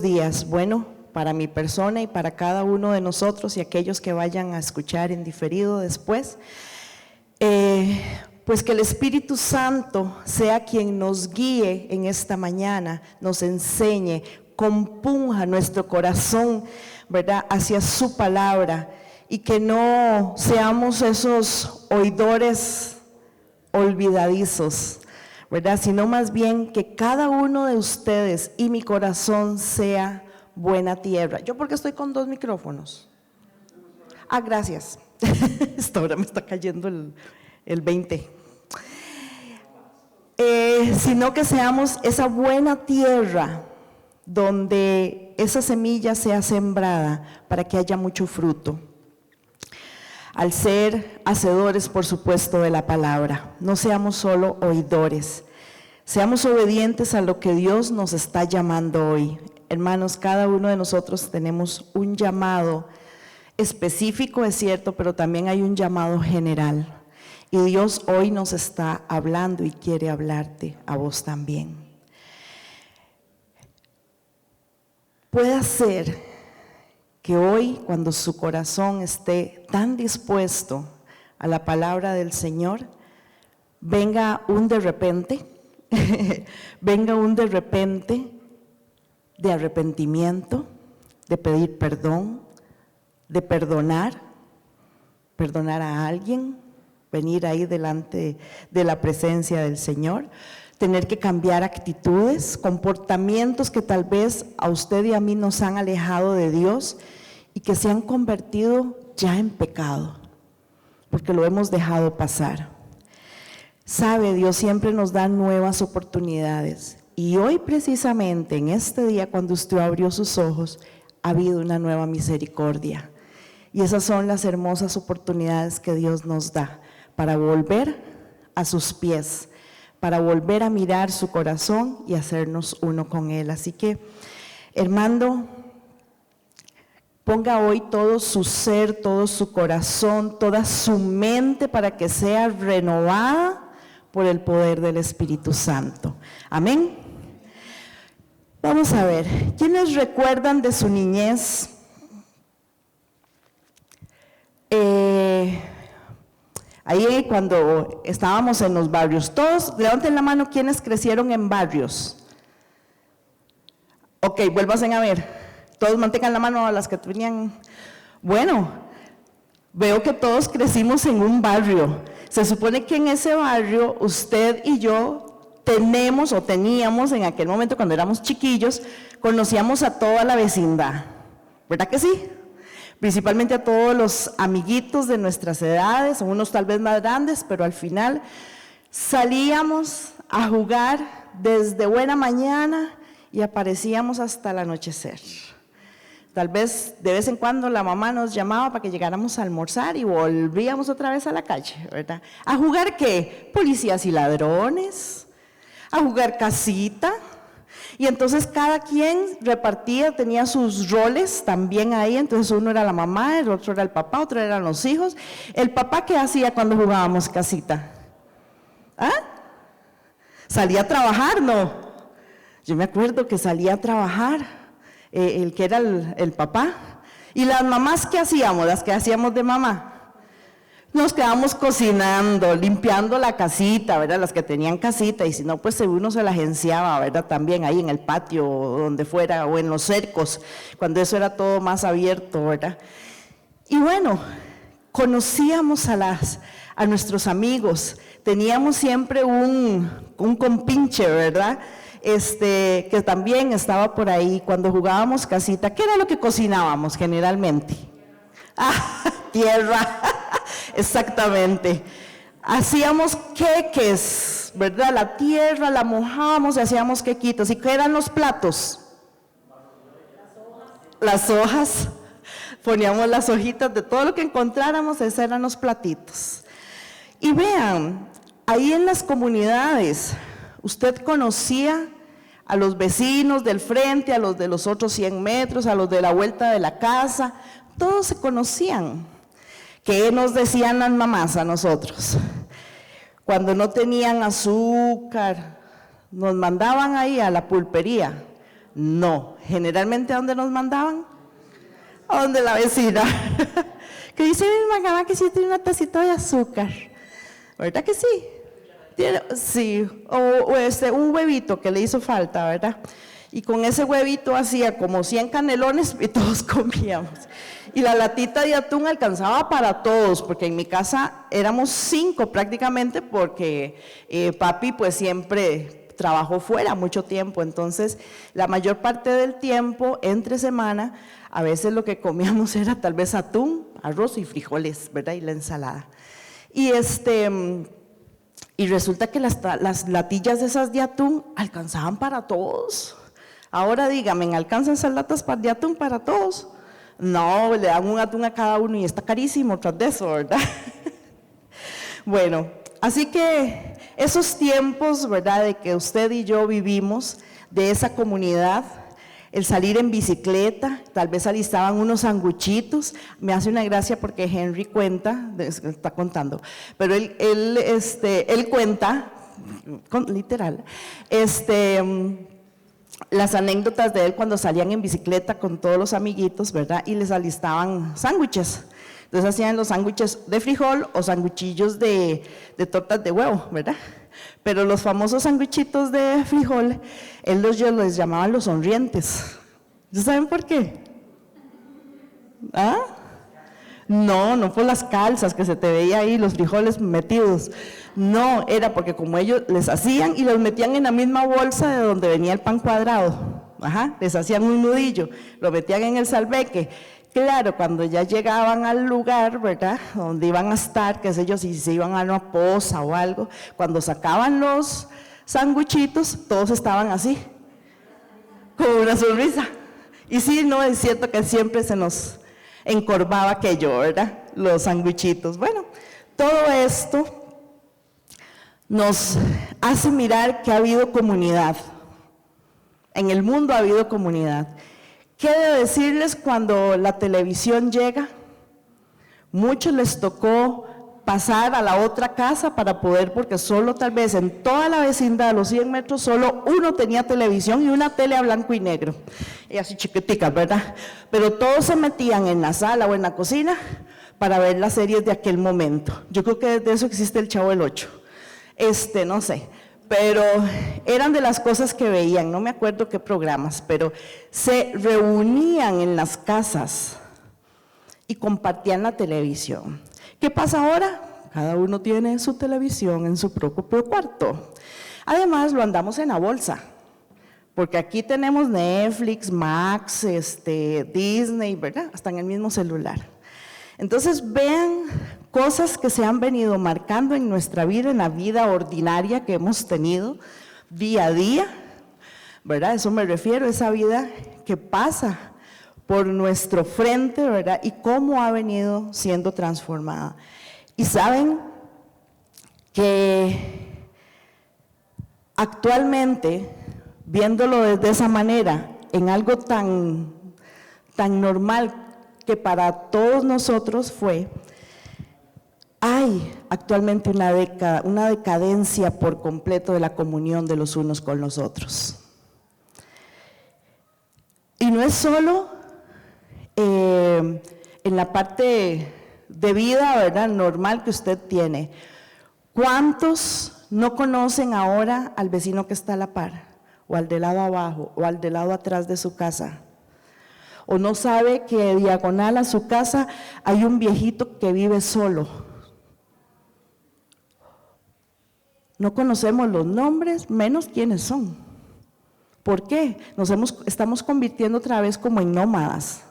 días. Bueno, para mi persona y para cada uno de nosotros y aquellos que vayan a escuchar en diferido después, pues que el Espíritu Santo sea quien nos guíe en esta mañana, nos enseñe, compunja nuestro corazón, ¿verdad?, hacia su palabra, y que no seamos esos oidores olvidadizos, ¿verdad?, sino más bien que cada uno de ustedes y mi corazón sea buena tierra. ¿Yo por qué estoy con 2 micrófonos? Ah, gracias. Esta hora me está cayendo el 20. Sino que seamos esa buena tierra donde esa semilla sea sembrada para que haya mucho fruto. Al ser hacedores, por supuesto, de la palabra, no seamos solo oidores, seamos obedientes a lo que Dios nos está llamando hoy. Hermanos, cada uno de nosotros tenemos un llamado específico, es cierto, pero también hay un llamado general. Y Dios hoy nos está hablando y quiere hablarte a vos también. Puede ser que hoy, cuando su corazón esté tan dispuesto a la palabra del Señor, venga un de repente, venga un de repente de arrepentimiento, de pedir perdón, de perdonar a alguien, venir ahí delante de la presencia del Señor, tener que cambiar actitudes, comportamientos que tal vez a usted y a mí nos han alejado de Dios y que se han convertido ya en pecado, porque lo hemos dejado pasar. Sabe, Dios siempre nos da nuevas oportunidades, y hoy precisamente en este día, cuando usted abrió sus ojos, ha habido una nueva misericordia, y esas son las hermosas oportunidades que Dios nos da para volver a sus pies, para volver a mirar su corazón y hacernos uno con Él. Así que, hermano, ponga hoy todo su ser, todo su corazón, toda su mente para que sea renovada por el poder del Espíritu Santo. Amén. Vamos a ver, ¿quiénes recuerdan de su niñez? Ahí cuando estábamos en los barrios, todos levanten la mano quienes crecieron en barrios. Ok, vuélvanse a ver, todos mantengan la mano a las que tenían. Bueno, veo que todos crecimos en un barrio. Se supone que en ese barrio usted y yo tenemos o teníamos en aquel momento cuando éramos chiquillos, conocíamos a toda la vecindad, ¿verdad que sí? Principalmente a todos los amiguitos de nuestras edades, unos tal vez más grandes, pero al final salíamos a jugar desde buena mañana y aparecíamos hasta el anochecer. Tal vez de vez en cuando la mamá nos llamaba para que llegáramos a almorzar y volvíamos otra vez a la calle, ¿verdad? ¿A jugar qué? Policías y ladrones, a jugar casita. Y entonces cada quien repartía, tenía sus roles también ahí, entonces uno era la mamá, el otro era el papá, otro eran los hijos. ¿El papá qué hacía cuando jugábamos casita? ¿Ah? ¿Salía a trabajar? No. Yo me acuerdo que salía a trabajar, el que era el papá. ¿Y las mamás qué hacíamos? Las que hacíamos de mamá. Nos quedamos cocinando, limpiando la casita, ¿verdad? Las que tenían casita, y si no, pues uno se la agenciaba, ¿verdad? También ahí en el patio, o donde fuera, o en los cercos, cuando eso era todo más abierto, ¿verdad? Y bueno, conocíamos a nuestros amigos, teníamos siempre un compinche, ¿verdad? Que también estaba por ahí cuando jugábamos casita. ¿Qué era lo que cocinábamos generalmente? Ah, tierra. Exactamente. Hacíamos queques, ¿verdad? La tierra la mojábamos y hacíamos quequitos. ¿Y qué eran los platos? Las hojas. Poníamos las hojitas de todo lo que encontráramos, esos eran los platitos. Y vean, ahí en las comunidades, usted conocía a los vecinos del frente, a los de los otros 100 metros, a los de la vuelta de la casa, todos se conocían. ¿Qué nos decían las mamás a nosotros? Cuando no tenían azúcar, nos mandaban ahí a la pulpería. No, Generalmente, ¿a dónde nos mandaban? A donde la vecina. Que dice, mi mamá que sí tiene una tacita de azúcar. ¿Verdad que sí? Sí, o un huevito que le hizo falta, ¿verdad? Y con ese huevito hacía como 100 canelones y todos comíamos. Y la latita de atún alcanzaba para todos, porque en mi casa éramos 5 prácticamente, porque papi pues siempre trabajó fuera mucho tiempo, entonces la mayor parte del tiempo, entre semana, a veces lo que comíamos era tal vez atún, arroz y frijoles, ¿verdad? Y la ensalada. Y resulta que las latillas de esas de atún alcanzaban para todos. Ahora dígame, ¿alcanzan esas latas de atún para todos? No, le dan un atún a cada uno y está carísimo tras de eso, ¿verdad? Bueno, así que esos tiempos, ¿verdad?, de que usted y yo vivimos, de esa comunidad, el salir en bicicleta, tal vez alistaban unos sanguchitos. Me hace una gracia porque Henry cuenta, está contando, pero él cuenta, literal, las anécdotas de él cuando salían en bicicleta con todos los amiguitos, ¿verdad? Y les alistaban sándwiches. Entonces hacían los sándwiches de frijol o sándwichillos de tortas de huevo, ¿verdad? Pero los famosos sándwichitos de frijol, ellos les llamaban los sonrientes. ¿Saben por qué? ¿Ah? No por las calzas que se te veía ahí, los frijoles metidos. No, era porque como ellos les hacían y los metían en la misma bolsa de donde venía el pan cuadrado. Ajá, les hacían un nudillo, lo metían en el salveque. Claro, cuando ya llegaban al lugar, ¿verdad?, donde iban a estar, qué sé yo, si se iban a una poza o algo, cuando sacaban los sanguchitos, todos estaban así, con una sonrisa. Y sí, no, es cierto que siempre se nos encorvaba aquello, ¿verdad?, los sanguchitos. Bueno, todo esto nos hace mirar que ha habido comunidad. En el mundo ha habido comunidad. ¿Qué he de decirles cuando la televisión llega? Muchos les tocó pasar a la otra casa para poder, porque solo tal vez en toda la vecindad, a los 100 metros, solo uno tenía televisión y una tele a blanco y negro, y así chiquiticas, ¿verdad? Pero todos se metían en la sala o en la cocina para ver las series de aquel momento. Yo creo que desde eso existe el Chavo del Ocho, no sé. Pero eran de las cosas que veían, no me acuerdo qué programas, pero se reunían en las casas y compartían la televisión. ¿Qué pasa ahora? Cada uno tiene su televisión en su propio cuarto. Además, lo andamos en la bolsa, porque aquí tenemos Netflix, Max, Disney, ¿verdad? Hasta en el mismo celular. Entonces, vean cosas que se han venido marcando en nuestra vida, en la vida ordinaria que hemos tenido día a día, ¿verdad? Eso me refiero, esa vida que pasa por nuestro frente, ¿verdad? Y cómo ha venido siendo transformada. Y saben que actualmente, viéndolo desde esa manera, en algo tan normal que para todos nosotros fue, hay actualmente una decadencia por completo de la comunión de los unos con los otros. Y no es solo en la parte de vida, ¿verdad?, normal que usted tiene. ¿Cuántos no conocen ahora al vecino que está a la par, o al de lado abajo, o al de lado atrás de su casa? O no sabe que diagonal a su casa hay un viejito que vive solo. No conocemos los nombres, menos quiénes son. ¿Por qué? Estamos convirtiendo otra vez como en nómadas.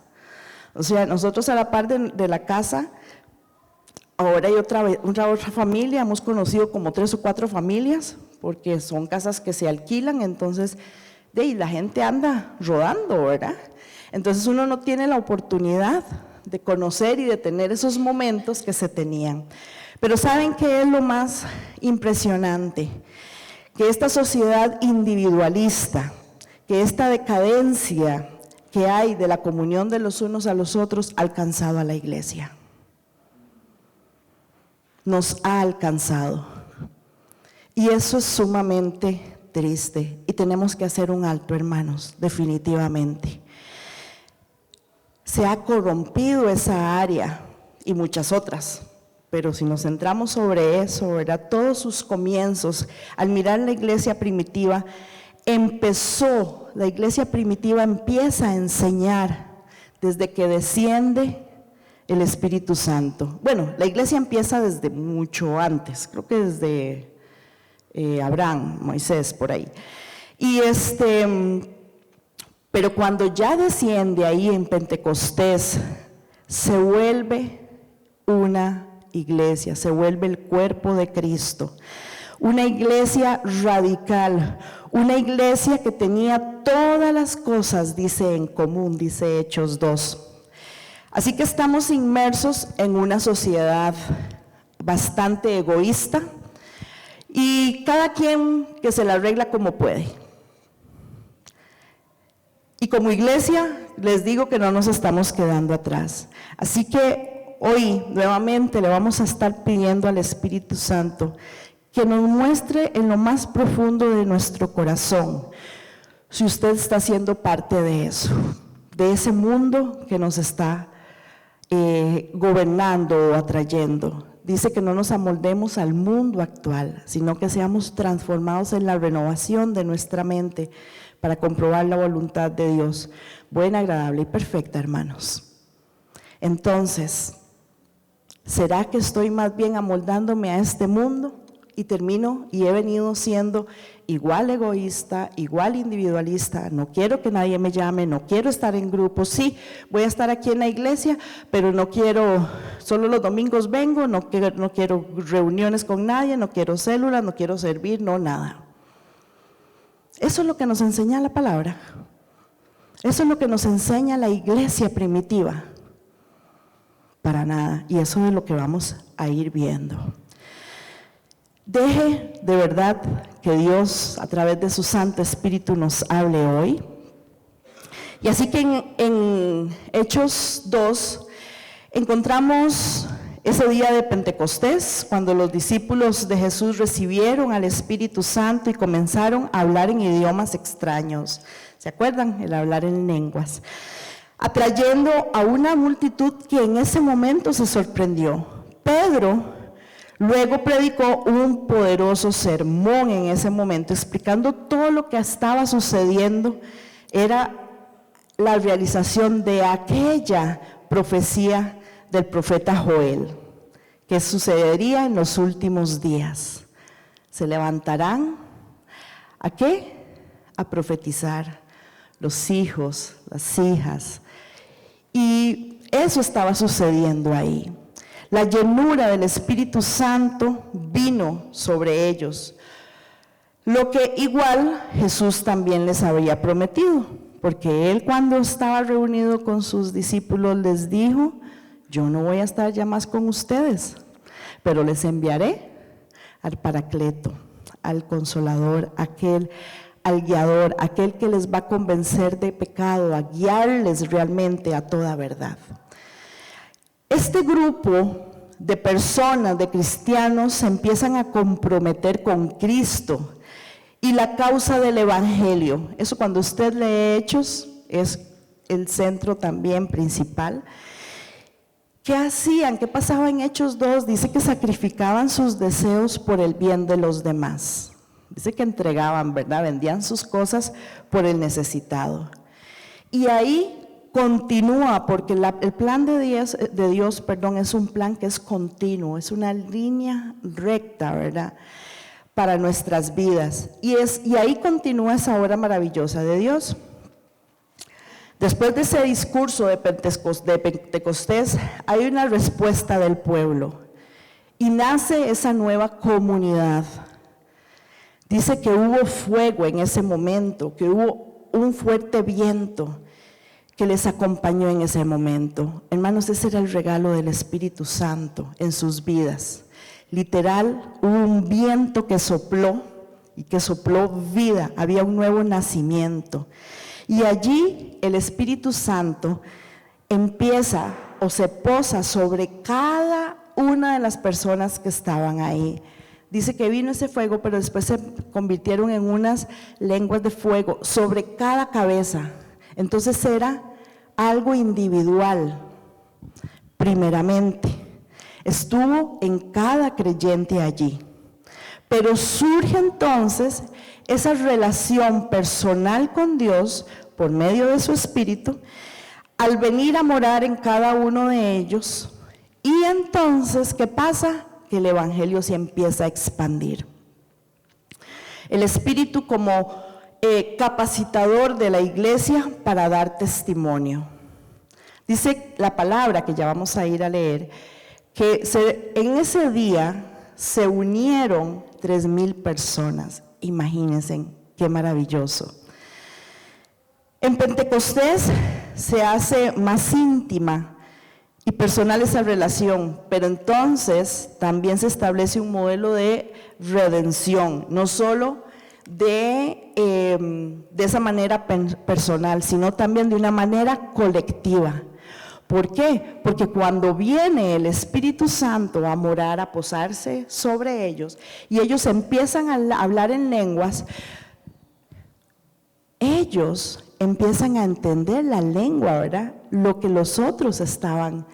O sea, nosotros a la par de la casa, ahora hay otra familia, hemos conocido como 3 o 4 familias, porque son casas que se alquilan, entonces la gente anda rodando, ¿verdad? Entonces uno no tiene la oportunidad de conocer y de tener esos momentos que se tenían. Pero ¿saben qué es lo más impresionante? Que esta sociedad individualista, que esta decadencia que hay de la comunión de los unos a los otros ha alcanzado a la iglesia. Nos ha alcanzado. Y eso es sumamente triste y tenemos que hacer un alto, hermanos, definitivamente. Se ha corrompido esa área y muchas otras, pero si nos centramos sobre eso, ¿verdad? Todos sus comienzos, al mirar la iglesia primitiva, la iglesia primitiva empieza a enseñar desde que desciende el Espíritu Santo. Bueno, la iglesia empieza desde mucho antes, creo que desde Abraham, Moisés, por ahí. Pero cuando ya desciende ahí en Pentecostés, se vuelve una iglesia, se vuelve el cuerpo de Cristo. Una iglesia radical, una iglesia que tenía todas las cosas, dice, en común, dice Hechos 2. Así que estamos inmersos en una sociedad bastante egoísta y cada quien que se la arregla como puede. Y como iglesia les digo que no nos estamos quedando atrás. Así que hoy nuevamente le vamos a estar pidiendo al Espíritu Santo que nos muestre en lo más profundo de nuestro corazón si usted está siendo parte de eso, de ese mundo que nos está gobernando o atrayendo. Dice que no nos amoldemos al mundo actual, sino que seamos transformados en la renovación de nuestra mente para comprobar la voluntad de Dios, buena, agradable y perfecta, hermanos. Entonces, ¿será que estoy más bien amoldándome a este mundo y termino y he venido siendo igual egoísta, igual individualista? No quiero que nadie me llame, no quiero estar en grupos. Sí, voy a estar aquí en la iglesia, pero no quiero, solo los domingos vengo, no quiero reuniones con nadie, no quiero células, no quiero servir, no, nada. Eso es lo que nos enseña la palabra. Eso es lo que nos enseña la iglesia primitiva. Para nada. Y eso es lo que vamos a ir viendo. Deje de verdad que Dios a través de su Santo Espíritu nos hable hoy. Y así que en Hechos 2 encontramos ese día de Pentecostés, cuando los discípulos de Jesús recibieron al Espíritu Santo y comenzaron a hablar en idiomas extraños. ¿Se acuerdan? El hablar en lenguas. Atrayendo a una multitud que en ese momento se sorprendió. Pedro luego predicó un poderoso sermón en ese momento, explicando todo lo que estaba sucediendo. Era la realización de aquella profecía del profeta Joel, que sucedería en los últimos días. Se levantarán, ¿a qué? A profetizar los hijos, las hijas. Y eso estaba sucediendo ahí. La llenura del Espíritu Santo vino sobre ellos, lo que igual Jesús también les había prometido, porque Él cuando estaba reunido con sus discípulos les dijo: yo no voy a estar ya más con ustedes, pero les enviaré al Paracleto, al Consolador, al Guiador, aquel que les va a convencer de pecado, a guiarles realmente a toda verdad. Este grupo de personas, de cristianos, se empiezan a comprometer con Cristo y la causa del Evangelio. Eso cuando usted lee Hechos es el centro también principal. ¿Qué hacían? ¿Qué pasaba en Hechos 2? Dice que sacrificaban sus deseos por el bien de los demás. Dice que entregaban, ¿verdad? Vendían sus cosas por el necesitado. Y ahí continúa, porque el plan de Dios, es un plan que es continuo, es una línea recta, ¿verdad? Para nuestras vidas. Y ahí continúa esa obra maravillosa de Dios. Después de ese discurso de Pentecostés, hay una respuesta del pueblo y nace esa nueva comunidad. Dice que hubo fuego en ese momento, que hubo un fuerte viento que les acompañó en ese momento. Hermanos, ese era el regalo del Espíritu Santo en sus vidas. Literal, hubo un viento que sopló y que sopló vida, había un nuevo nacimiento. Y allí el Espíritu Santo empieza o se posa sobre cada una de las personas que estaban ahí. Dice que vino ese fuego, pero después se convirtieron en unas lenguas de fuego sobre cada cabeza. Entonces era algo individual, primeramente. Estuvo en cada creyente allí. Pero surge entonces esa relación personal con Dios por medio de su Espíritu, al venir a morar en cada uno de ellos. Y entonces, ¿qué pasa? Que el Evangelio se empieza a expandir. El Espíritu como capacitador de la iglesia para dar testimonio. Dice la palabra, que ya vamos a ir a leer, que en ese día se unieron 3,000 personas. Imagínense, qué maravilloso. En Pentecostés se hace más íntima y personal esa relación, pero entonces también se establece un modelo de redención, no solo de esa manera personal, sino también de una manera colectiva. ¿Por qué? Porque cuando viene el Espíritu Santo a morar, a posarse sobre ellos, y ellos empiezan a hablar en lenguas, ellos empiezan a entender la lengua, ¿verdad? Lo que los otros estaban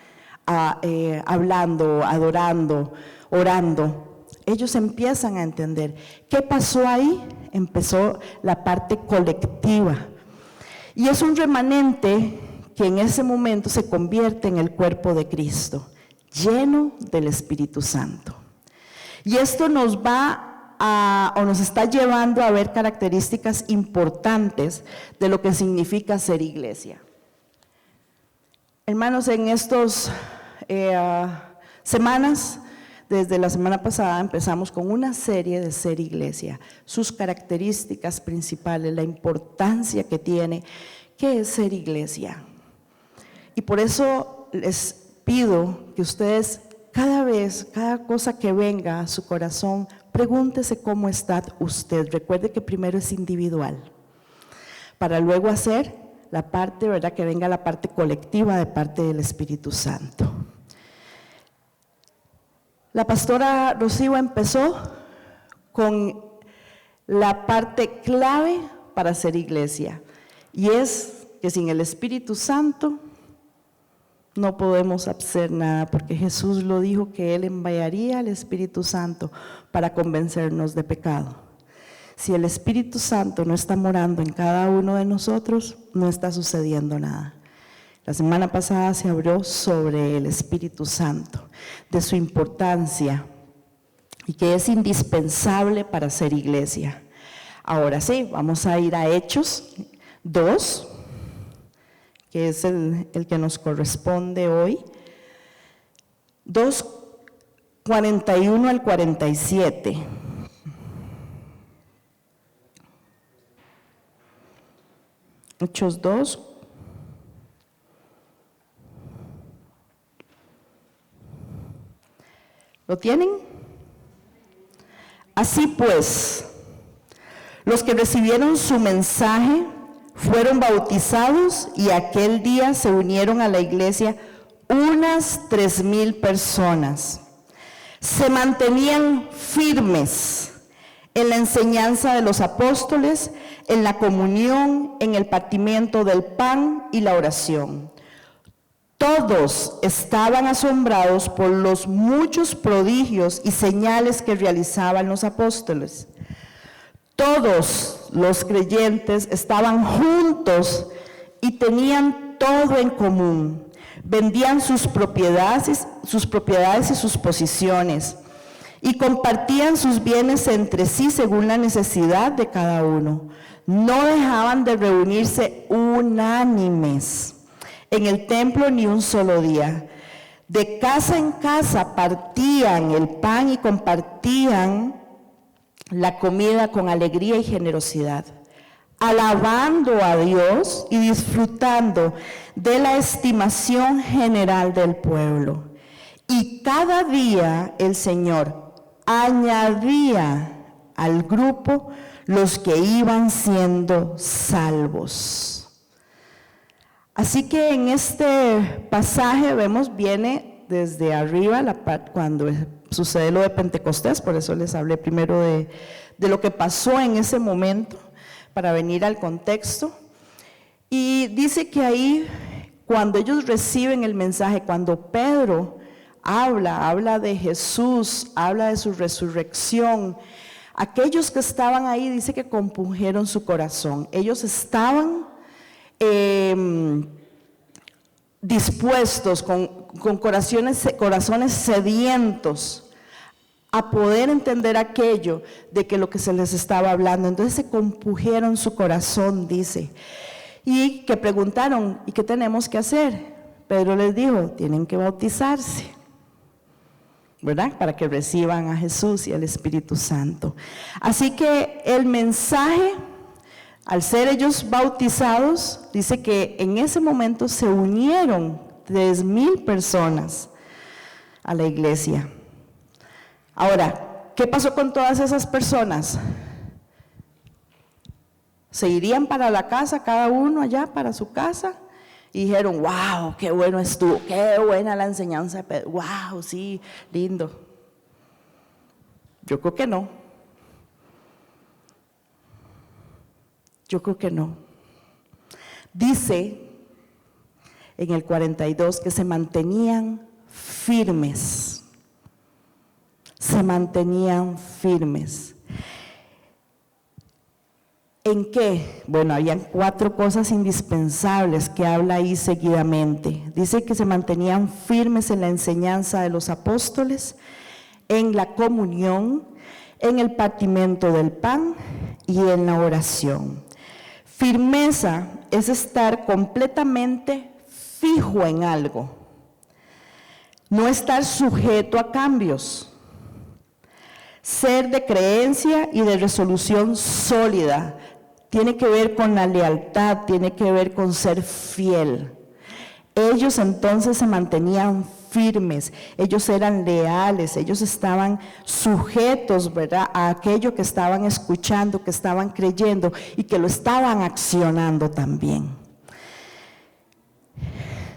hablando, adorando, orando. Ellos empiezan a entender. ¿Qué pasó ahí? Empezó la parte colectiva. Y es un remanente que en ese momento se convierte en el cuerpo de Cristo, lleno del Espíritu Santo. Y esto nos nos está llevando a ver características importantes de lo que significa ser iglesia. Hermanos, en estas semanas, desde la semana pasada empezamos con una serie de ser iglesia, sus características principales, la importancia que tiene, ¿qué es ser iglesia? Y por eso les pido que ustedes cada cosa que venga a su corazón, pregúntese cómo está usted. Recuerde que primero es individual, para luego hacer la parte, ¿verdad? Que venga la parte colectiva de parte del Espíritu Santo. La pastora Rocío empezó con la parte clave para ser iglesia, y es que sin el Espíritu Santo no podemos hacer nada, porque Jesús lo dijo, que Él enviaría al Espíritu Santo para convencernos de pecado. Si el Espíritu Santo no está morando en cada uno de nosotros, no está sucediendo nada. La semana pasada se habló sobre el Espíritu Santo, de su importancia y que es indispensable para ser iglesia. Ahora sí, vamos a ir a Hechos 2, que es el que nos corresponde hoy, 2:41 al 47. Hechos 2. ¿Lo tienen? Así pues, los que recibieron su mensaje fueron bautizados, y aquel día se unieron a la iglesia unas 3,000 personas. Se mantenían firmes en la enseñanza de los apóstoles, en la comunión, en el partimiento del pan y la oración. Todos estaban asombrados por los muchos prodigios y señales que realizaban los apóstoles. Todos los creyentes estaban juntos y tenían todo en común. Vendían sus propiedades y sus posesiones, y compartían sus bienes entre sí según la necesidad de cada uno. No dejaban de reunirse unánimes en el templo ni un solo día. De casa en casa partían el pan y compartían la comida con alegría y generosidad, alabando a Dios y disfrutando de la estimación general del pueblo. Y cada día el Señor añadía al grupo los que iban siendo salvos. Así que en este pasaje vemos, viene desde arriba, cuando sucede lo de Pentecostés, por eso les hablé primero de lo que pasó en ese momento, para venir al contexto. Y dice que ahí, cuando ellos reciben el mensaje, cuando Pedro habla de Jesús, habla de su resurrección, aquellos que estaban ahí, dice que compungieron su corazón. Ellos estaban dispuestos, con corazones sedientos, a poder entender aquello de que lo que se les estaba hablando. Entonces se compungieron su corazón, dice, y que preguntaron, ¿y qué tenemos que hacer? Pedro les dijo, tienen que bautizarse, ¿verdad? Para que reciban a Jesús y al Espíritu Santo. Así que el mensaje, al ser ellos bautizados, dice que en ese momento se unieron 3,000 personas a la iglesia. Ahora, ¿qué pasó con todas esas personas? Se irían para la casa, cada uno allá para su casa, y dijeron, wow, qué bueno estuvo, qué buena la enseñanza de Pedro, wow, sí, lindo. Yo creo que no. Yo creo que no. Dice en el 42 que se mantenían firmes. Se mantenían firmes. ¿En qué? Bueno, habían 4 cosas indispensables que habla ahí seguidamente. Dice que se mantenían firmes en la enseñanza de los apóstoles, en la comunión, en el partimiento del pan y en la oración. Firmeza es estar completamente fijo en algo, no estar sujeto a cambios. Ser de creencia y de resolución sólida, tiene que ver con la lealtad, tiene que ver con ser fiel. Ellos entonces se mantenían firmes, ellos eran leales, ellos estaban sujetos, ¿verdad?, a aquello que estaban escuchando, que estaban creyendo y que lo estaban accionando también.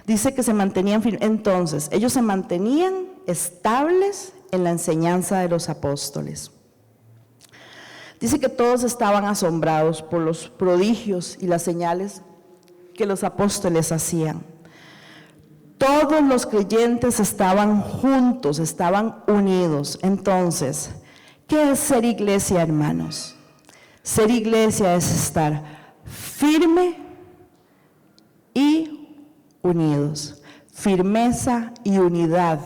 Dice que se mantenían firmes. Entonces, ellos se mantenían estables en la enseñanza de los apóstoles. Dice que todos estaban asombrados por los prodigios y las señales que los apóstoles hacían. Todos los creyentes estaban juntos, estaban unidos. Entonces, ¿qué es ser iglesia, hermanos? Ser iglesia es estar firme y unidos. Firmeza y unidad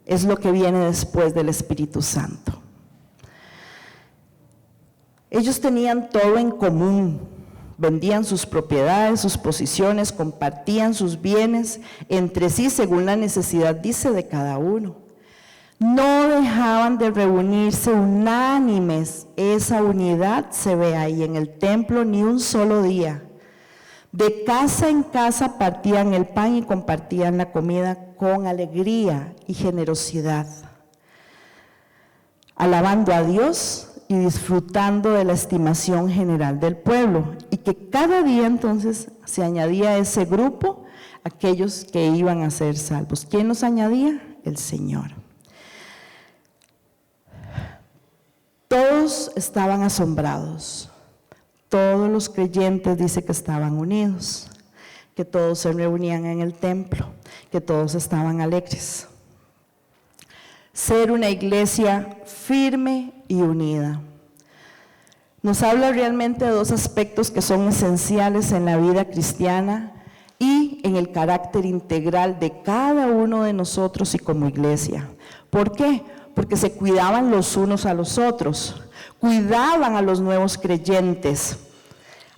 es lo que viene después del Espíritu Santo. Ellos tenían todo en común, vendían sus propiedades, sus posiciones, compartían sus bienes entre sí según la necesidad, dice, de cada uno. No dejaban de reunirse unánimes, esa unidad se ve ahí en el templo ni un solo día. De casa en casa partían el pan y compartían la comida con alegría y generosidad, alabando a Dios y disfrutando de la estimación general del pueblo. Y que cada día entonces se añadía a ese grupo aquellos que iban a ser salvos. ¿Quién los añadía? El Señor. Todos estaban asombrados. Todos los creyentes dice que estaban unidos, que todos se reunían en el templo, que todos estaban alegres. Ser una iglesia firme y unida. Nos habla realmente de 2 aspectos que son esenciales en la vida cristiana y en el carácter integral de cada uno de nosotros y como iglesia. ¿Por qué? Porque se cuidaban los unos a los otros, cuidaban a los nuevos creyentes.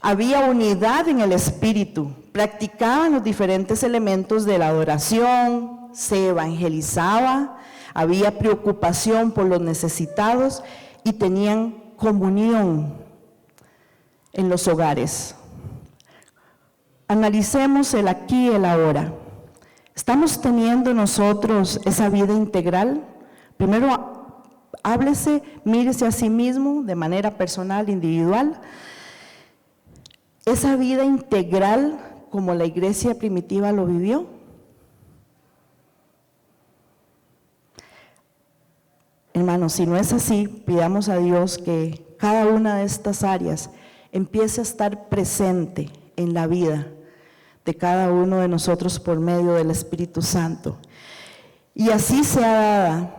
Había unidad en el espíritu, practicaban los diferentes elementos de la adoración, se evangelizaba, había preocupación por los necesitados y tenían comunión en los hogares. Analicemos el aquí y el ahora. ¿Estamos teniendo nosotros esa vida integral? Primero, háblese, mírese a sí mismo de manera personal, individual. Esa vida integral como la iglesia primitiva lo vivió. Hermanos, si no es así, pidamos a Dios que cada una de estas áreas empiece a estar presente en la vida de cada uno de nosotros por medio del Espíritu Santo. Y así sea dada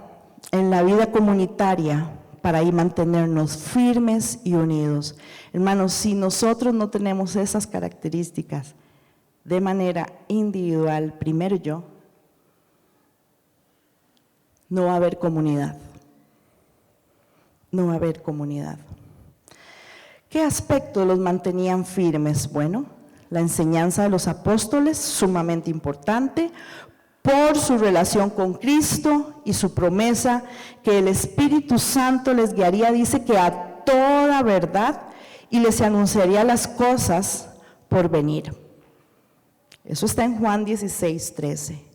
en la vida comunitaria para ahí mantenernos firmes y unidos. Hermanos, si nosotros no tenemos esas características de manera individual, primero yo, no va a haber comunidad. No va a haber comunidad. ¿Qué aspectos los mantenían firmes? Bueno, la enseñanza de los apóstoles, sumamente importante, por su relación con Cristo y su promesa que el Espíritu Santo les guiaría, dice que a toda verdad, y les anunciaría las cosas por venir. Eso está en Juan 16:13.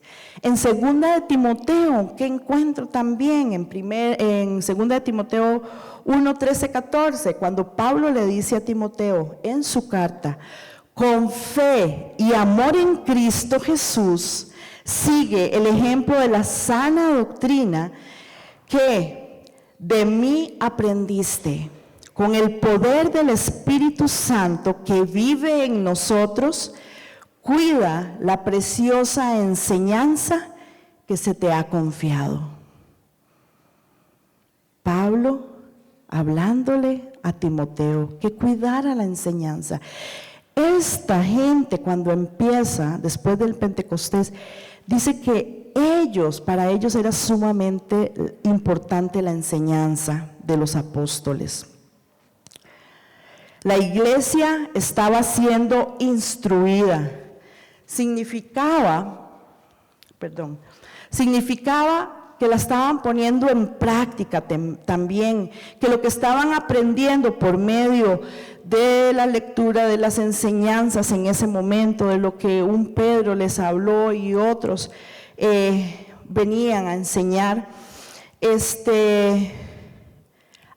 En 2 de Timoteo, que encuentro también en 2 de Timoteo 1:13-14, cuando Pablo le dice a Timoteo en su carta: con fe y amor en Cristo Jesús, sigue el ejemplo de la sana doctrina que de mí aprendiste, con el poder del Espíritu Santo que vive en nosotros. Cuida la preciosa enseñanza que se te ha confiado. Pablo hablándole a Timoteo que cuidara la enseñanza. Esta gente, cuando empieza después del Pentecostés, dice que para ellos era sumamente importante la enseñanza de los apóstoles. La iglesia estaba siendo instruida. Significaba que la estaban poniendo en práctica también, que lo que estaban aprendiendo por medio de la lectura de las enseñanzas en ese momento, de lo que un Pedro les habló y otros venían a enseñar,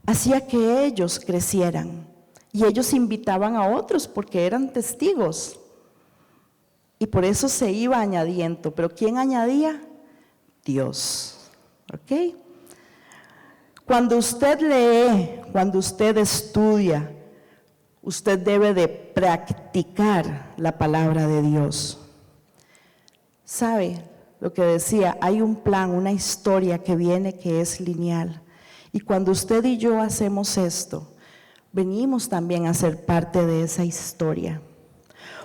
hacía que ellos crecieran, y ellos invitaban a otros porque eran testigos. Y por eso se iba añadiendo. ¿Pero quién añadía? Dios. ¿Ok? Cuando usted lee, cuando usted estudia, usted debe de practicar la palabra de Dios. ¿Sabe lo que decía? Hay un plan, una historia que viene que es lineal. Y cuando usted y yo hacemos esto, venimos también a ser parte de esa historia.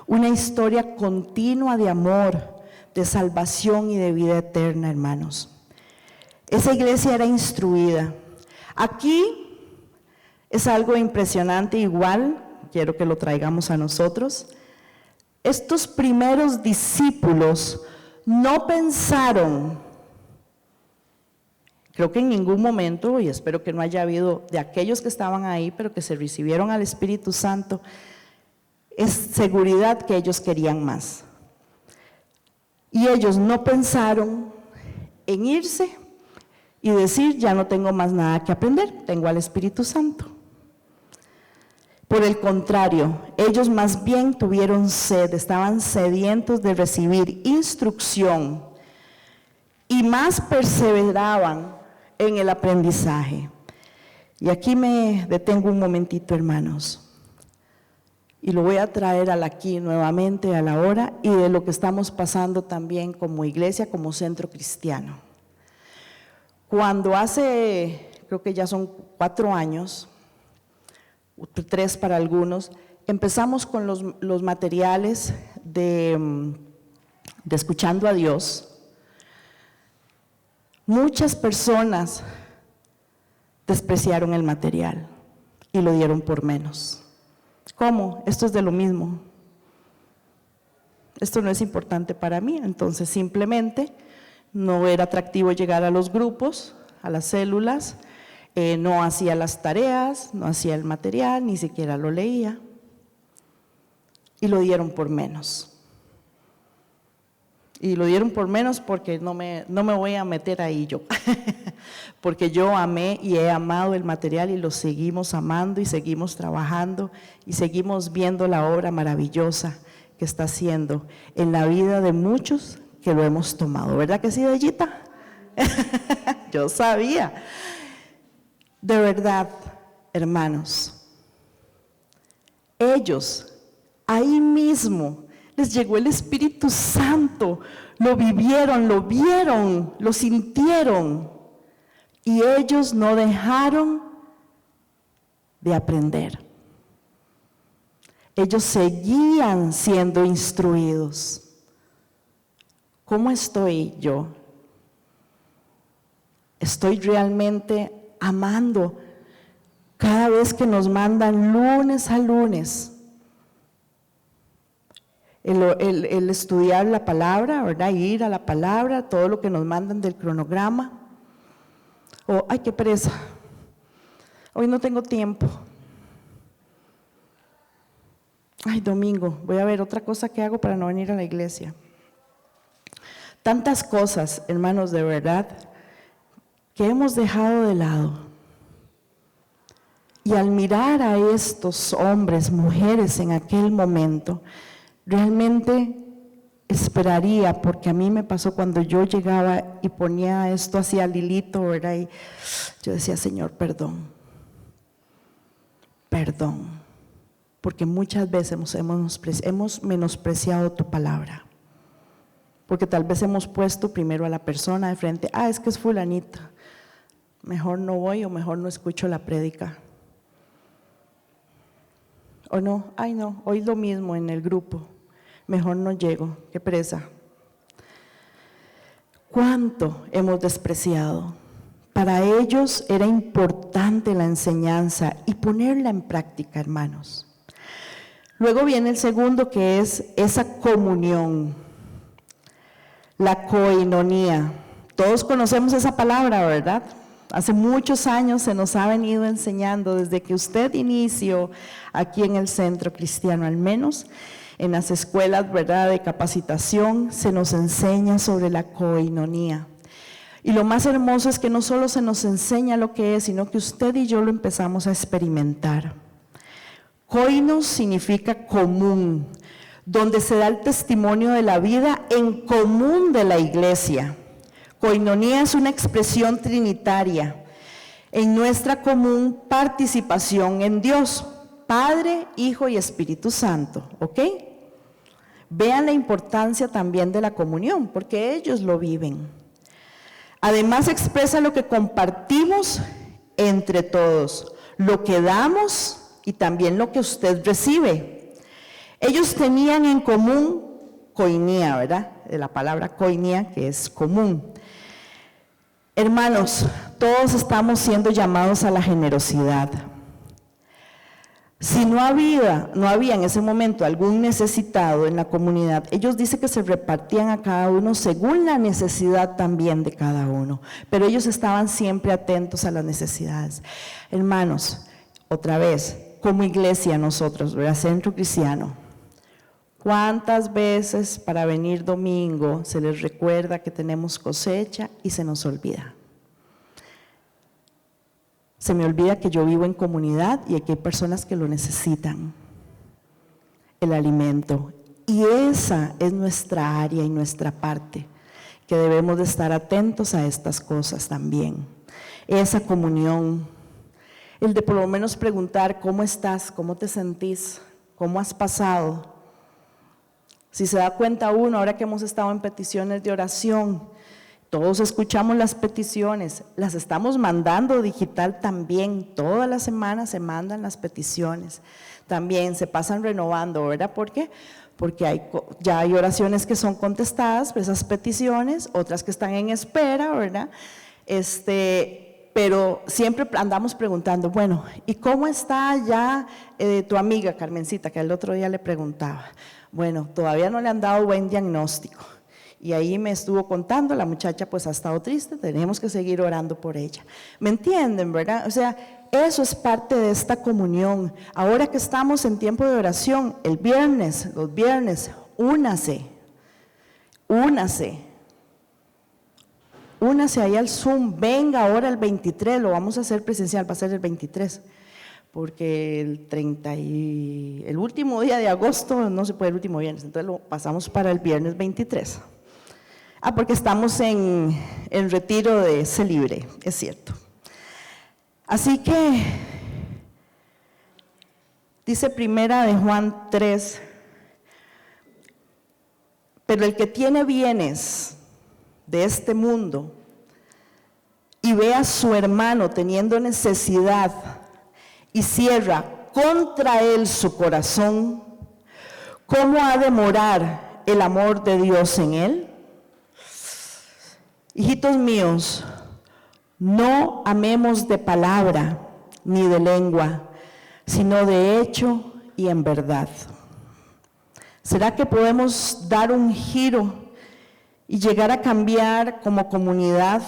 Una historia continua de amor, de salvación y de vida eterna, hermanos. Esa iglesia era instruida. Aquí es algo impresionante, igual, quiero que lo traigamos a nosotros. Estos primeros discípulos no pensaron, creo que en ningún momento, y espero que no haya habido de aquellos que estaban ahí, pero que se recibieron al Espíritu Santo, es seguridad que ellos querían más. Y ellos no pensaron en irse y decir: ya no tengo más nada que aprender, tengo al Espíritu Santo. Por el contrario, ellos más bien tuvieron sed, estaban sedientos de recibir instrucción y más perseveraban en el aprendizaje. Y aquí me detengo un momentito, hermanos. Y lo voy a traer al aquí nuevamente, a la hora, y de lo que estamos pasando también como iglesia, como centro cristiano. Cuando hace, creo que ya son 4 años, 3 para algunos, empezamos con los materiales de Escuchando a Dios. Muchas personas despreciaron el material y lo dieron por menos. ¿Cómo? Esto es de lo mismo. Esto no es importante para mí, entonces simplemente no era atractivo llegar a los grupos, a las células, no hacía las tareas, no hacía el material, ni siquiera lo leía, y lo dieron por menos. Y lo dieron por menos porque no me voy a meter ahí yo, porque yo amé y he amado el material y lo seguimos amando y seguimos trabajando y seguimos viendo la obra maravillosa que está haciendo en la vida de muchos que lo hemos tomado. ¿Verdad que sí, Bellita? Yo sabía. De verdad, hermanos, ellos ahí mismo les llegó el Espíritu Santo, lo vivieron, lo vieron, lo sintieron, y ellos no dejaron de aprender. Ellos seguían siendo instruidos. ¿Cómo estoy yo? ¿Estoy realmente amando cada vez que nos mandan lunes a lunes el estudiar la palabra, ¿verdad? Ir a la palabra, todo lo que nos mandan del cronograma? O, ay, qué pereza, hoy no tengo tiempo. Ay, domingo, voy a ver otra cosa que hago para no venir a la iglesia. Tantas cosas, hermanos, de verdad, que hemos dejado de lado. Y al mirar a estos hombres, mujeres en aquel momento, realmente esperaría, porque a mí me pasó cuando yo llegaba y ponía esto hacia el hilito, ¿verdad? Y yo decía, Señor, perdón, porque muchas veces hemos menospreciado tu palabra, porque tal vez hemos puesto primero a la persona de frente, es que es fulanita, mejor no voy o mejor no escucho la prédica. O no, no, hoy lo mismo en el grupo, mejor no llego, qué pereza. ¿Cuánto hemos despreciado? Para ellos era importante la enseñanza y ponerla en práctica, hermanos. Luego viene el segundo, que es esa comunión, la koinonía. Todos conocemos esa palabra, ¿verdad? Hace muchos años se nos ha venido enseñando, desde que usted inició aquí en el Centro Cristiano, al menos en las escuelas, ¿verdad?, de capacitación, se nos enseña sobre la koinonía. Y lo más hermoso es que no solo se nos enseña lo que es, sino que usted y yo lo empezamos a experimentar. Koinos significa común, donde se da el testimonio de la vida en común de la iglesia. Koinonía es una expresión trinitaria en nuestra común participación en Dios, Padre, Hijo y Espíritu Santo, ¿ok? Vean la importancia también de la comunión, porque ellos lo viven. Además expresa lo que compartimos entre todos, lo que damos y también lo que usted recibe. Ellos tenían en común koinía, ¿verdad? De la palabra koinía, que es común. Hermanos, todos estamos siendo llamados a la generosidad. Si no había en ese momento algún necesitado en la comunidad, ellos dicen que se repartían a cada uno según la necesidad también de cada uno, pero ellos estaban siempre atentos a las necesidades. Hermanos, otra vez, como iglesia nosotros, ¿verdad? Centro Cristiano, ¿cuántas veces para venir domingo se les recuerda que tenemos cosecha y se nos olvida? Se me olvida que yo vivo en comunidad y que hay personas que lo necesitan, el alimento. Y esa es nuestra área y nuestra parte, que debemos de estar atentos a estas cosas también. Esa comunión, el de por lo menos preguntar cómo estás, cómo te sentís, cómo has pasado. Si se da cuenta uno, ahora que hemos estado en peticiones de oración, todos escuchamos las peticiones, las estamos mandando digital también, todas las semanas se mandan las peticiones, también se pasan renovando, ¿verdad? ¿Por qué? Porque ya hay oraciones que son contestadas, pues esas peticiones, otras que están en espera, ¿verdad? Pero siempre andamos preguntando, bueno, ¿y cómo está ya tu amiga Carmencita, que el otro día le preguntaba? Bueno, todavía no le han dado buen diagnóstico. Y ahí me estuvo contando, la muchacha pues ha estado triste, tenemos que seguir orando por ella. ¿Me entienden, verdad? O sea, eso es parte de esta comunión. Ahora que estamos en tiempo de oración, los viernes, únase ahí al Zoom, venga ahora el 23, lo vamos a hacer presencial, va a ser el 23. Porque el último día de agosto no se puede el último viernes, entonces lo pasamos para el viernes 23. Porque estamos en retiro de Celibre, es cierto. Así que, dice Primera de Juan 3, pero el que tiene bienes de este mundo y ve a su hermano teniendo necesidad y cierra contra él su corazón, ¿cómo ha de morar el amor de Dios en él? Hijitos míos, no amemos de palabra ni de lengua, sino de hecho y en verdad. ¿Será que podemos dar un giro y llegar a cambiar como comunidad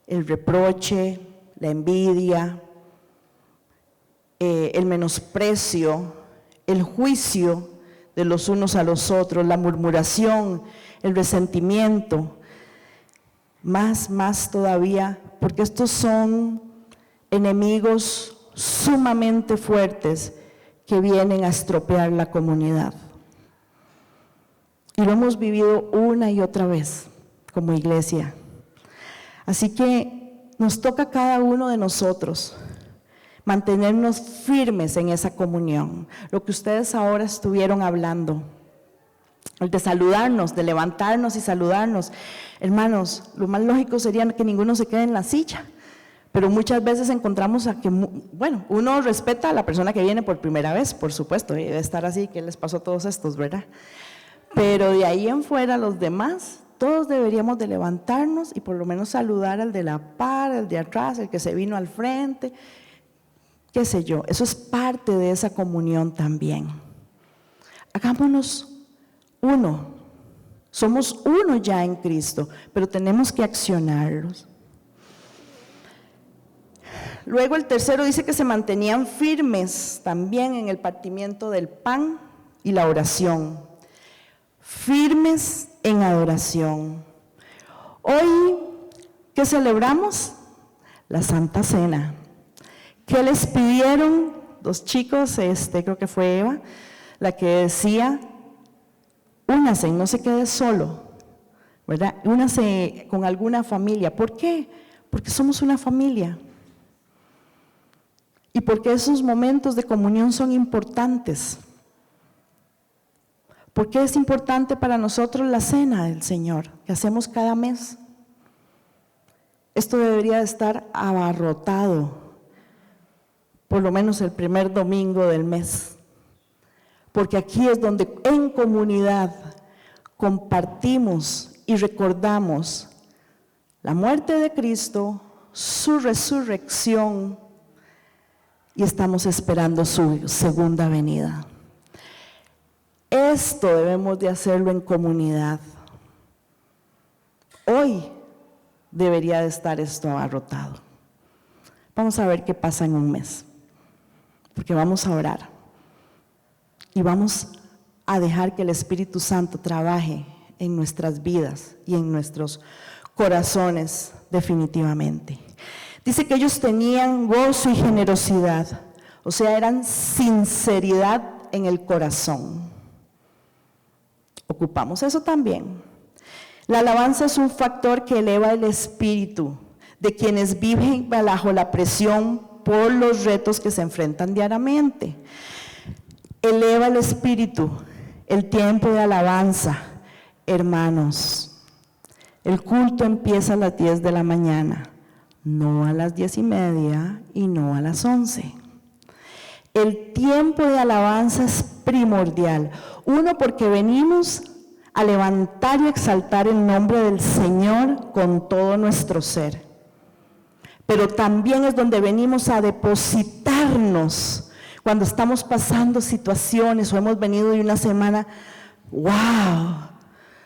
el reproche, la envidia, el menosprecio, el juicio de los unos a los otros, la murmuración, el resentimiento? Más todavía, porque estos son enemigos sumamente fuertes que vienen a estropear la comunidad. Y lo hemos vivido una y otra vez como iglesia. Así que nos toca a cada uno de nosotros mantenernos firmes en esa comunión. Lo que ustedes ahora estuvieron hablando, el de saludarnos, de levantarnos y saludarnos. Hermanos, lo más lógico sería que ninguno se quede en la silla, pero muchas veces encontramos a que, bueno, uno respeta a la persona que viene por primera vez, por supuesto, y debe estar así, ¿qué les pasó a todos estos, verdad? Pero de ahí en fuera, los demás, todos deberíamos de levantarnos y por lo menos saludar al de la par, al de atrás, el que se vino al frente, qué sé yo. Eso es parte de esa comunión también. Hagámonos uno. Somos uno ya en Cristo, pero tenemos que accionarlos. Luego el tercero dice que se mantenían firmes también en el partimiento del pan y la oración. Firmes en adoración. Hoy, ¿qué celebramos? La Santa Cena. ¿Qué les pidieron los chicos? Creo que fue Eva, la que decía: únase, no se quede solo, ¿verdad? Únase con alguna familia. ¿Por qué? Porque somos una familia. Y porque esos momentos de comunión son importantes. ¿Por qué es importante para nosotros la cena del Señor que hacemos cada mes? Esto debería de estar abarrotado, por lo menos el primer domingo del mes, porque aquí es donde en comunidad compartimos y recordamos la muerte de Cristo, su resurrección, y estamos esperando su segunda venida. Esto debemos de hacerlo en comunidad. Hoy debería de estar esto abarrotado. Vamos a ver qué pasa en un mes, porque vamos a orar y vamos a dejar que el Espíritu Santo trabaje en nuestras vidas y en nuestros corazones definitivamente. Dice que ellos tenían gozo y generosidad, o sea, eran sinceridad en el corazón. Ocupamos eso también. La alabanza es un factor que eleva el espíritu de quienes viven bajo la presión por los retos que se enfrentan diariamente. Eleva el espíritu, el tiempo de alabanza. Hermanos, el culto empieza a las 10 de la mañana, no a las 10:30 y no a las 11. El tiempo de alabanza es primordial. Uno, porque venimos a levantar y exaltar el nombre del Señor con todo nuestro ser. Pero también es donde venimos a depositarnos cuando estamos pasando situaciones o hemos venido de una semana,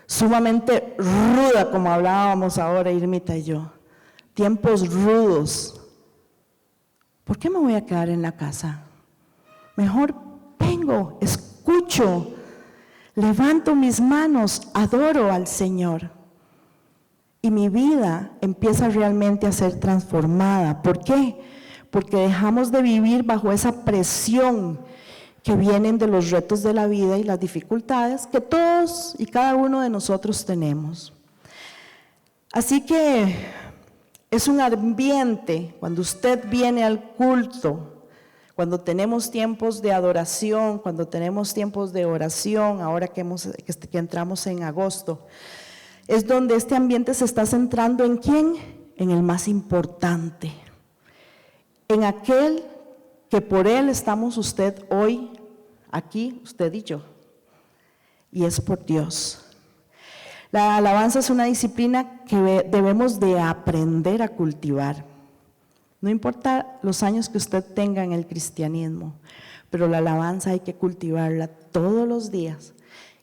sumamente ruda, como hablábamos ahora Irmita y yo. Tiempos rudos. ¿Por qué me voy a quedar en la casa? Mejor vengo, escucho, levanto mis manos, adoro al Señor. Y mi vida empieza realmente a ser transformada. ¿Por qué? Porque dejamos de vivir bajo esa presión que vienen de los retos de la vida y las dificultades que todos y cada uno de nosotros tenemos. Así que Es un ambiente, cuando usted viene al culto, cuando tenemos tiempos de adoración, cuando tenemos tiempos de oración, ahora que entramos en agosto, es donde este ambiente se está centrando ¿en quién? En el más importante, en aquel que por él estamos usted hoy aquí, usted y yo, y es por Dios. La alabanza es una disciplina que debemos de aprender a cultivar. No importa los años que usted tenga en el cristianismo, pero la alabanza hay que cultivarla todos los días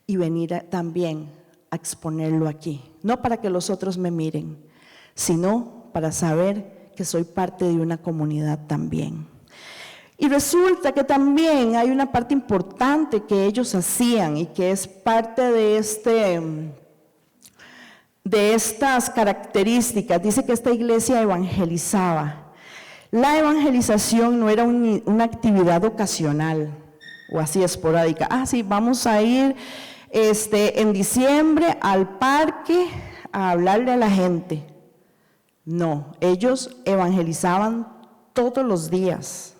y venir también a exponerlo aquí. No para que los otros me miren, sino para saber que soy parte de una comunidad también. Y resulta que también hay una parte importante que ellos hacían y que es parte de estas características. Dice que esta iglesia evangelizaba. La evangelización no era una actividad ocasional o así esporádica. Sí, vamos a ir en diciembre al parque a hablarle a la gente. No, ellos evangelizaban todos los días.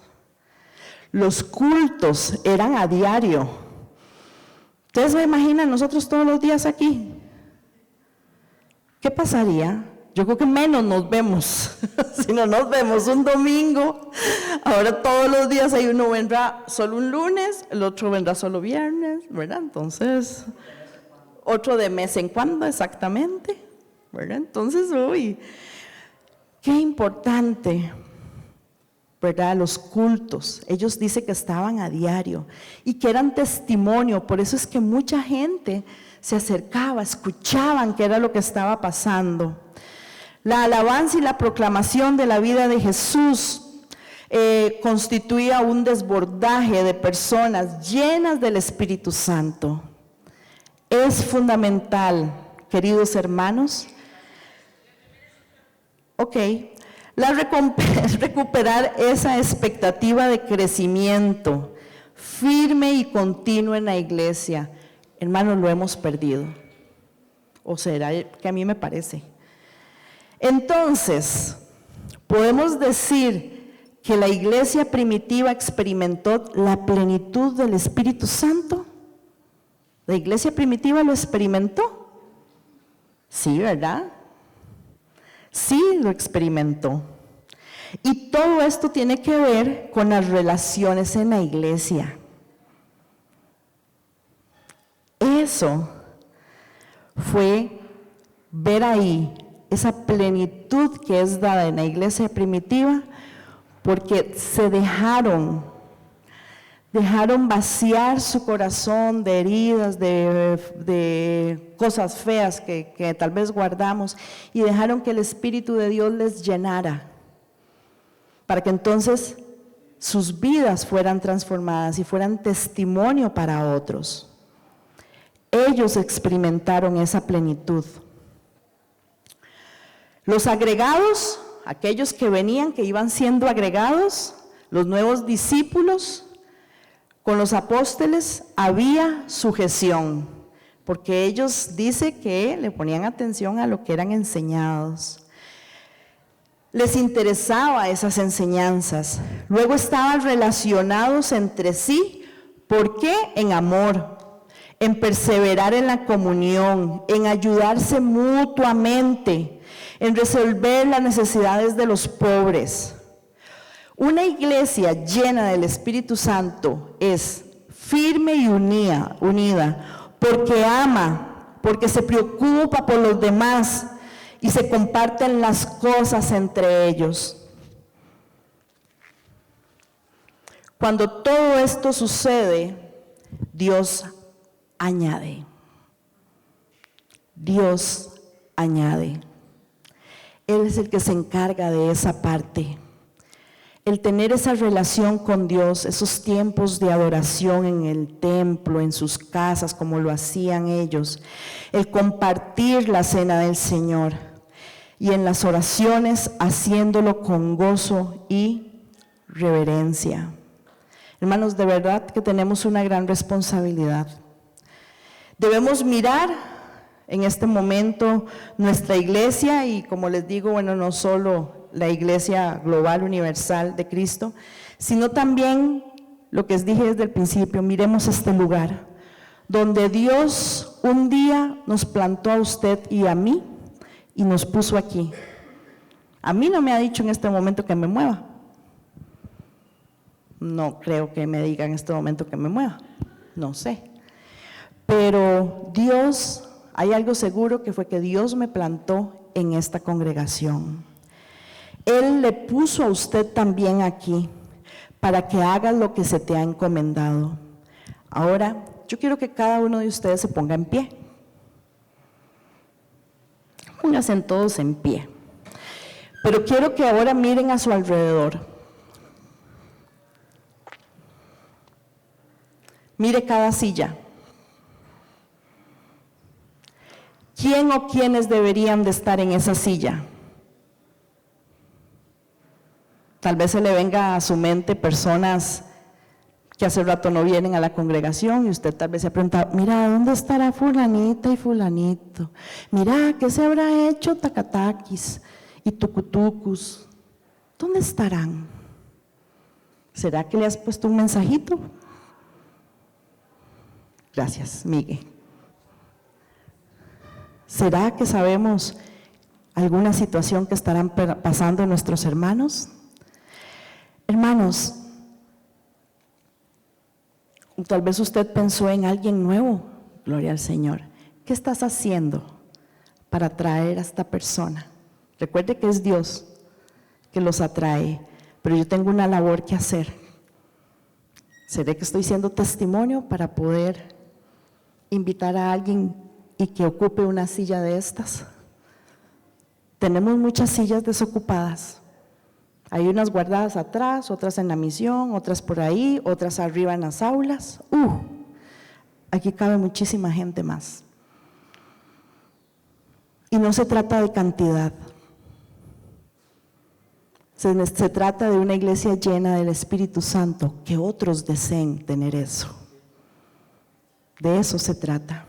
Los cultos eran a diario. ¿Ustedes se imaginan nosotros todos los días aquí? ¿Qué pasaría? Yo creo que menos nos vemos, si no nos vemos un domingo. Ahora todos los días hay uno vendrá solo un lunes, el otro vendrá solo viernes, ¿verdad? Entonces, otro de mes en cuando exactamente, ¿verdad? Entonces, uy, qué importante, ¿verdad? Los cultos, ellos dicen que estaban a diario y que eran testimonio, por eso es que mucha gente se acercaba, escuchaban qué era lo que estaba pasando. La alabanza y la proclamación de la vida de Jesús constituía un desbordaje de personas llenas del Espíritu Santo. Es fundamental, queridos hermanos, recuperar esa expectativa de crecimiento firme y continuo en la iglesia. Hermanos, lo hemos perdido. O será que a mí me parece. Entonces, podemos decir que la iglesia primitiva experimentó la plenitud del Espíritu Santo. ¿La iglesia primitiva lo experimentó? Sí, ¿verdad? Sí, lo experimentó. Y todo esto tiene que ver con las relaciones en la iglesia. Eso fue ver ahí esa plenitud que es dada en la iglesia primitiva, porque se dejaron vaciar su corazón de heridas, de cosas feas que tal vez guardamos, y dejaron que el Espíritu de Dios les llenara, para que entonces sus vidas fueran transformadas y fueran testimonio para otros. Ellos experimentaron esa plenitud. Los agregados, aquellos que venían, que iban siendo agregados, los nuevos discípulos, con los apóstoles había sujeción, porque ellos dice que le ponían atención a lo que eran enseñados. Les interesaba esas enseñanzas. Luego estaban relacionados entre sí. ¿Por qué? En amor, en perseverar en la comunión, en ayudarse mutuamente, en resolver las necesidades de los pobres. Una iglesia llena del Espíritu Santo es firme y unida, porque ama, porque se preocupa por los demás y se comparten las cosas entre ellos. Cuando todo esto sucede, Dios añade. Dios añade. Él es el que se encarga de esa parte. El tener esa relación con Dios, esos tiempos de adoración en el templo, en sus casas, como lo hacían ellos, el compartir la cena del Señor y en las oraciones haciéndolo con gozo y reverencia. Hermanos, de verdad que tenemos una gran responsabilidad. Debemos mirar en este momento nuestra iglesia, y como les digo, bueno, no solo la iglesia global universal de Cristo, sino también lo que les dije desde el principio, miremos este lugar, donde Dios un día nos plantó a usted y a mí, y nos puso aquí. A mí no me ha dicho en este momento que me mueva. No creo que me diga en este momento que me mueva, no sé. Pero Dios, hay algo seguro que fue que Dios me plantó en esta congregación. Él le puso a usted también aquí para que hagas lo que se te ha encomendado. Ahora, yo quiero que cada uno de ustedes se ponga en pie. Pónganse todos en pie. Pero quiero que ahora miren a su alrededor. Mire cada silla. ¿Quién o quiénes deberían de estar en esa silla? Tal vez se le venga a su mente personas que hace rato no vienen a la congregación y usted tal vez se ha preguntado, mira, ¿dónde estará fulanita y fulanito? Mira, ¿qué se habrá hecho tacataquis y tucutucus? ¿Dónde estarán? ¿Será que le has puesto un mensajito? Gracias, Miguel. ¿Será que sabemos alguna situación que estarán pasando nuestros hermanos? Hermanos, tal vez usted pensó en alguien nuevo, gloria al Señor. ¿Qué estás haciendo para atraer a esta persona? Recuerde que es Dios que los atrae, pero yo tengo una labor que hacer. ¿Seré que estoy siendo testimonio para poder invitar a alguien y que ocupe una silla de estas? Tenemos muchas sillas desocupadas. Hay unas guardadas atrás, otras en la misión, otras por ahí, otras arriba en las aulas. Aquí cabe muchísima gente más. Y no se trata de cantidad. Se trata de una iglesia llena del Espíritu Santo, que otros deseen tener eso. De eso se trata.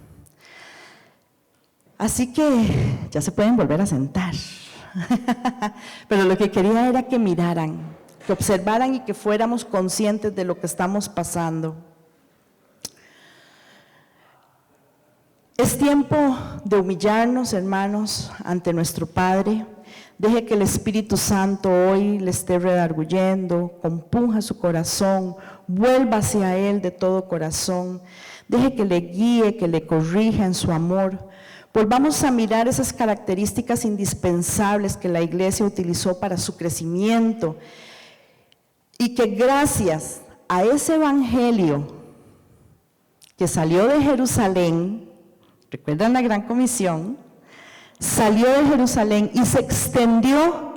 Así que ya se pueden volver a sentar. Pero lo que quería era que miraran, que observaran y que fuéramos conscientes de lo que estamos pasando. Es tiempo de humillarnos, hermanos, ante nuestro Padre. Deje que el Espíritu Santo hoy le esté redarguyendo, compunja su corazón, vuelva hacia Él de todo corazón. Deje que le guíe, que le corrija en su amor. Volvamos a mirar esas características indispensables que la iglesia utilizó para su crecimiento y que gracias a ese evangelio que salió de Jerusalén, ¿recuerdan la gran comisión? Salió de Jerusalén y se extendió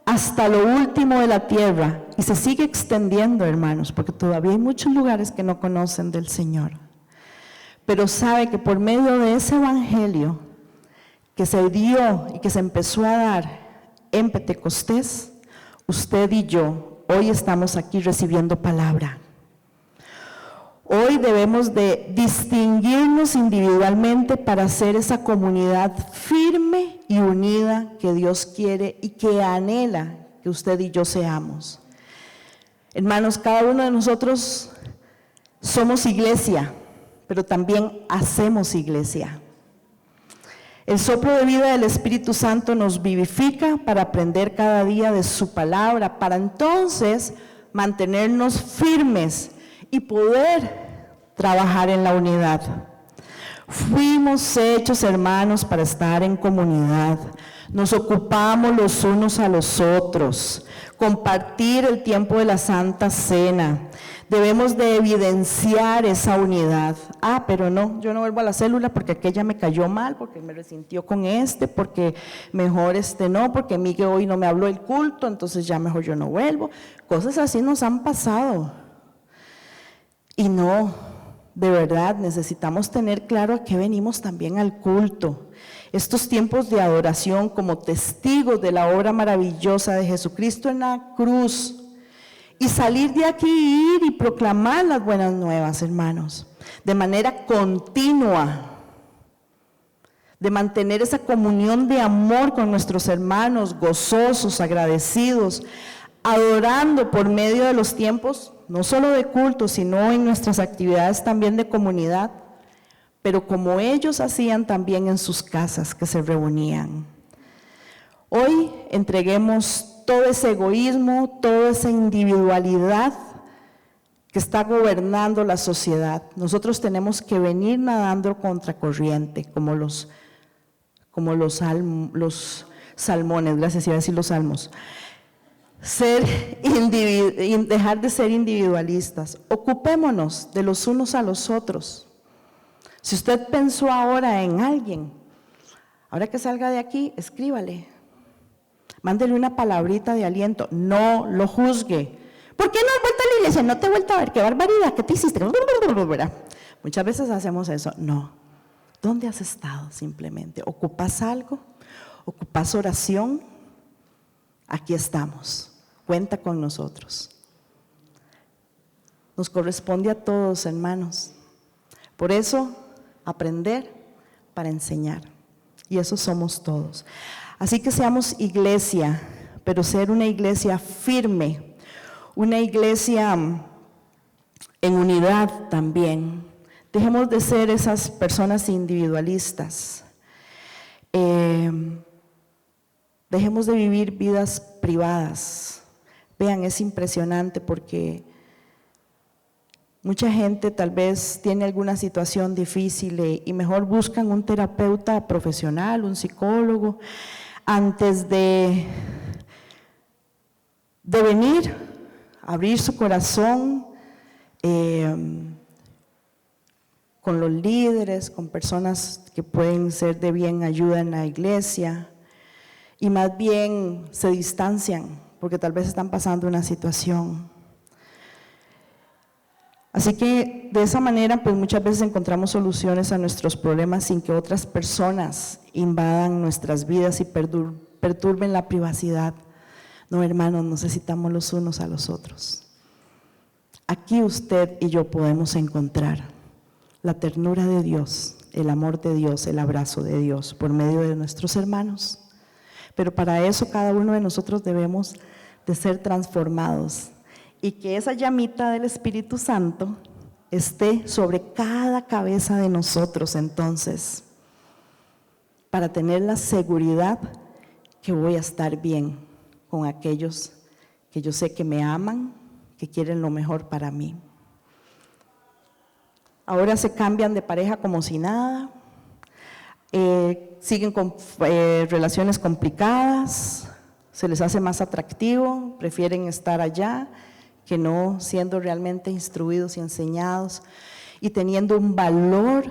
hasta lo último de la tierra y se sigue extendiendo, hermanos, porque todavía hay muchos lugares que no conocen del Señor. Pero sabe que por medio de ese evangelio que se dio y que se empezó a dar en Pentecostés, usted y yo hoy estamos aquí recibiendo palabra. Hoy debemos de distinguirnos individualmente para ser esa comunidad firme y unida que Dios quiere y que anhela que usted y yo seamos. Hermanos, cada uno de nosotros somos iglesia, pero también hacemos iglesia. El soplo de vida del Espíritu Santo nos vivifica para aprender cada día de su palabra, para entonces mantenernos firmes y poder trabajar en la unidad. Fuimos hechos, hermanos, para estar en comunidad. Nos ocupamos los unos a los otros, compartir el tiempo de la Santa Cena. Debemos de evidenciar esa unidad. Pero no, yo no vuelvo a la célula porque aquella me cayó mal, porque me resintió con porque mejor no, porque Miguel hoy no me habló el culto, entonces ya mejor yo no vuelvo. Cosas así nos han pasado. Y no, de verdad, necesitamos tener claro a qué venimos también al culto. Estos tiempos de adoración como testigos de la obra maravillosa de Jesucristo en la cruz. Y salir de aquí, ir y proclamar las buenas nuevas, hermanos, de manera continua. de mantener esa comunión de amor con nuestros hermanos, gozosos, agradecidos, adorando por medio de los tiempos, no solo de culto, sino en nuestras actividades también de comunidad, pero como ellos hacían también en sus casas que se reunían. Hoy entreguemos todo ese egoísmo, toda esa individualidad que está gobernando la sociedad. Nosotros tenemos que venir nadando contracorriente, como los salmones, gracias, iba a decir los salmos. Dejar de ser individualistas. Ocupémonos de los unos a los otros. Si usted pensó ahora en alguien, ahora que salga de aquí, escríbale. Mándele una palabrita de aliento. No lo juzgue. ¿Por qué no has vuelto a la iglesia? No te he vuelto a ver. ¡Qué barbaridad! ¿Qué te hiciste? Muchas veces hacemos eso. No. ¿Dónde has estado simplemente? ¿Ocupas algo? ¿Ocupas oración? Aquí estamos. Cuenta con nosotros. Nos corresponde a todos, hermanos. Por eso, aprender para enseñar. Y eso somos todos. Así que seamos iglesia, pero ser una iglesia firme, una iglesia en unidad también. Dejemos de ser esas personas individualistas. Dejemos de vivir vidas privadas. Vean, es impresionante porque mucha gente tal vez tiene alguna situación difícil y mejor buscan un terapeuta profesional, un psicólogo, antes de venir, abrir su corazón con los líderes, con personas que pueden ser de bien ayuda en la iglesia, y más bien se distancian porque tal vez están pasando una situación. Así que de esa manera pues muchas veces encontramos soluciones a nuestros problemas sin que otras personas invadan nuestras vidas y perturben la privacidad. No, hermanos, necesitamos los unos a los otros. Aquí usted y yo podemos encontrar la ternura de Dios, el amor de Dios, el abrazo de Dios por medio de nuestros hermanos. Pero para eso cada uno de nosotros debemos de ser transformados y que esa llamita del Espíritu Santo esté sobre cada cabeza de nosotros entonces, para tener la seguridad que voy a estar bien con aquellos que yo sé que me aman, que quieren lo mejor para mí. Ahora se cambian de pareja como si nada, siguen con relaciones complicadas, se les hace más atractivo, prefieren estar allá que no siendo realmente instruidos y enseñados y teniendo un valor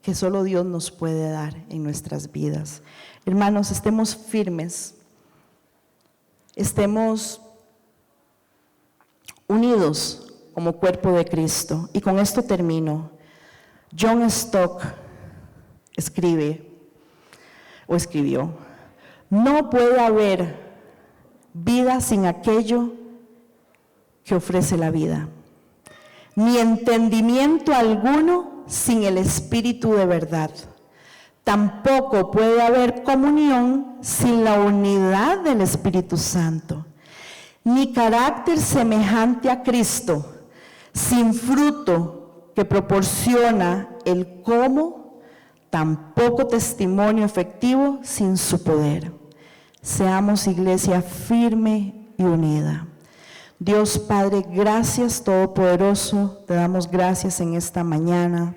que solo Dios nos puede dar en nuestras vidas. Hermanos, estemos firmes, estemos unidos como cuerpo de Cristo. Y con esto termino. John Stott escribió: no puede haber vida sin aquello que ofrece la vida, ni entendimiento alguno sin el Espíritu de verdad. Tampoco puede haber comunión sin la unidad del Espíritu Santo, ni carácter semejante a Cristo sin fruto que proporciona el cómo, tampoco testimonio efectivo sin su poder. Seamos iglesia firme y unida. Dios Padre, gracias Todopoderoso, te damos gracias en esta mañana